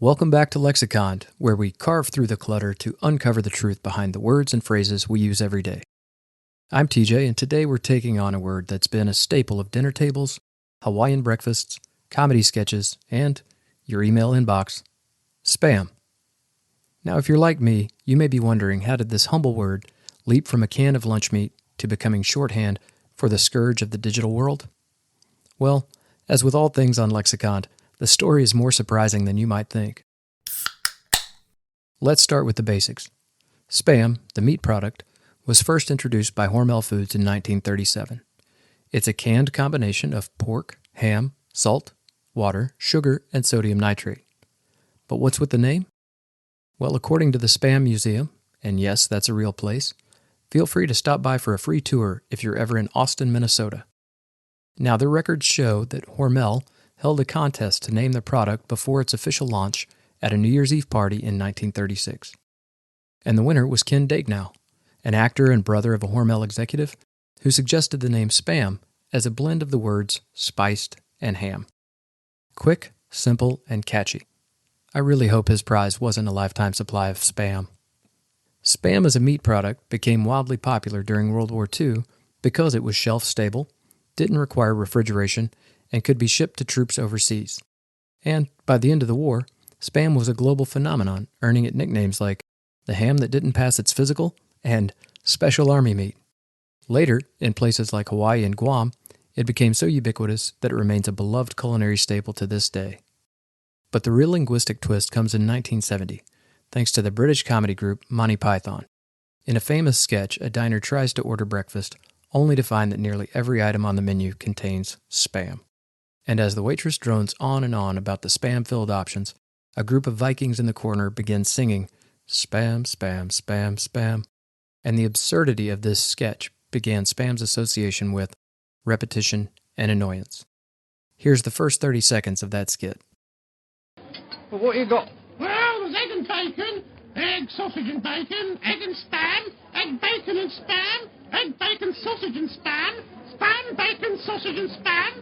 Welcome back to Lexicon, where we carve through the clutter to uncover the truth behind the words and phrases we use every day. I'm TJ, and today we're taking on a word that's been a staple of dinner tables, Hawaiian breakfasts, comedy sketches, and your email inbox: spam. Now, if you're like me, you may be wondering, how did this humble word leap from a can of lunch meat to becoming shorthand for the scourge of the digital world? Well, as with all things on Lexicon, the story is more surprising than you might think. Let's start with the basics. Spam, the meat product, was first introduced by Hormel Foods in 1937. It's a canned combination of pork, ham, salt, water, sugar, and sodium nitrate. But what's with the name? Well, according to the Spam Museum, and yes, that's a real place, feel free to stop by for a free tour if you're ever in Austin, Minnesota. Now, the records show that Hormel held a contest to name the product before its official launch at a New Year's Eve party in 1936. And the winner was Ken Daigneault, an actor and brother of a Hormel executive who suggested the name Spam as a blend of the words spiced and ham. Quick, simple, and catchy. I really hope his prize wasn't a lifetime supply of Spam. Spam as a meat product became wildly popular during World War II because it was shelf-stable, didn't require refrigeration, and could be shipped to troops overseas. And by the end of the war, Spam was a global phenomenon, earning it nicknames like the ham that didn't pass its physical and Special Army meat. Later, in places like Hawaii and Guam, it became so ubiquitous that it remains a beloved culinary staple to this day. But the real linguistic twist comes in 1970, thanks to the British comedy group Monty Python. In a famous sketch, a diner tries to order breakfast, only to find that nearly every item on the menu contains Spam. And as the waitress drones on and on about the Spam-filled options, a group of Vikings in the corner begins singing, "Spam, spam, spam, spam." And the absurdity of this sketch began Spam's association with repetition and annoyance. Here's the first 30 seconds of that skit. Well, what you got? Well, there's egg and bacon, egg, sausage and bacon, egg and spam, egg, bacon and spam, egg, bacon, sausage and spam, spam, bacon, sausage and spam,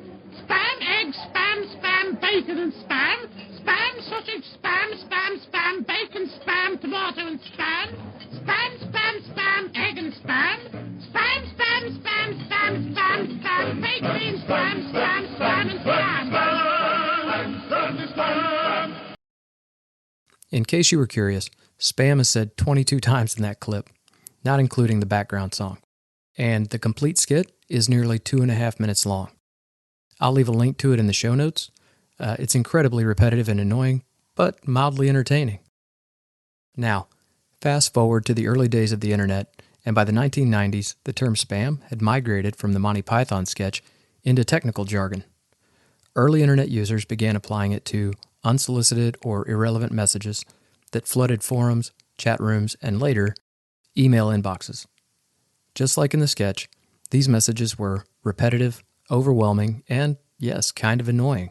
spam, egg, spam, spam, bacon and spam, spam, sausage, spam, spam, spam, bacon, spam, tomato and spam, spam, spam, spam, egg and spam, spam, spam, spam, spam, spam, spam, bacon and spam, spam, spam and spam. In case you were curious, Spam is said 22 times in that clip, not including the background song. And the complete skit is nearly 2.5 minutes long. I'll leave a link to it in the show notes. It's incredibly repetitive and annoying, but mildly entertaining. Now, fast forward to the early days of the internet, and by the 1990s, the term spam had migrated from the Monty Python sketch into technical jargon. Early internet users began applying it to unsolicited or irrelevant messages that flooded forums, chat rooms, and later, email inboxes. Just like in the sketch, these messages were repetitive, overwhelming, and, yes, kind of annoying.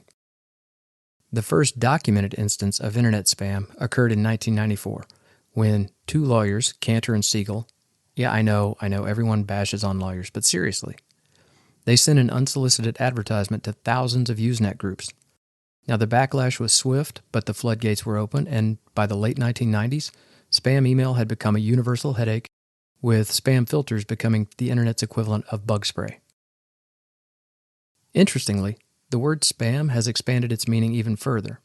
The first documented instance of internet spam occurred in 1994, when two lawyers, Cantor and Siegel, I know everyone bashes on lawyers, but seriously, they sent an unsolicited advertisement to thousands of Usenet groups. Now, the backlash was swift, but the floodgates were open, and by the late 1990s, spam email had become a universal headache, with spam filters becoming the internet's equivalent of bug spray. Interestingly, the word spam has expanded its meaning even further.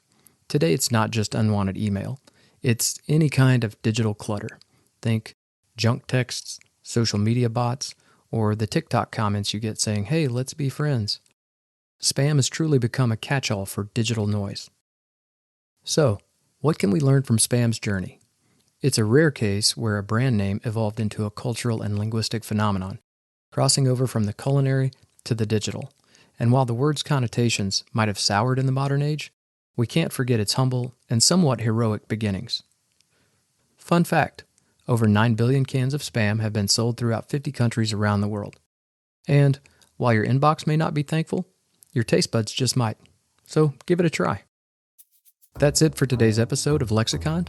Today, it's not just unwanted email. It's any kind of digital clutter. Think junk texts, social media bots, or the TikTok comments you get saying, "Hey, let's be friends." Spam has truly become a catch-all for digital noise. So, what can we learn from spam's journey? It's a rare case where a brand name evolved into a cultural and linguistic phenomenon, crossing over from the culinary to the digital. And while the word's connotations might have soured in the modern age, we can't forget its humble and somewhat heroic beginnings. Fun fact, over 9 billion cans of spam have been sold throughout 50 countries around the world. And while your inbox may not be thankful, your taste buds just might. So give it a try. That's it for today's episode of Lexicon.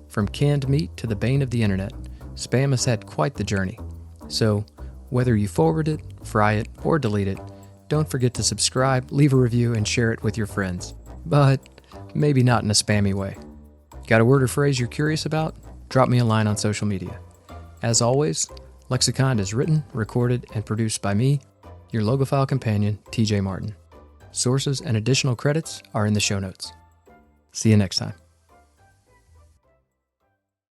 From canned meat to the bane of the internet, spam has had quite the journey. So whether you forward it, fry it, or delete it, don't forget to subscribe, leave a review, and share it with your friends. But maybe not in a spammy way. Got a word or phrase you're curious about? Drop me a line on social media. As always, Lexicon is written, recorded, and produced by me, your Logophile companion, TJ Martin. Sources and additional credits are in the show notes. See you next time.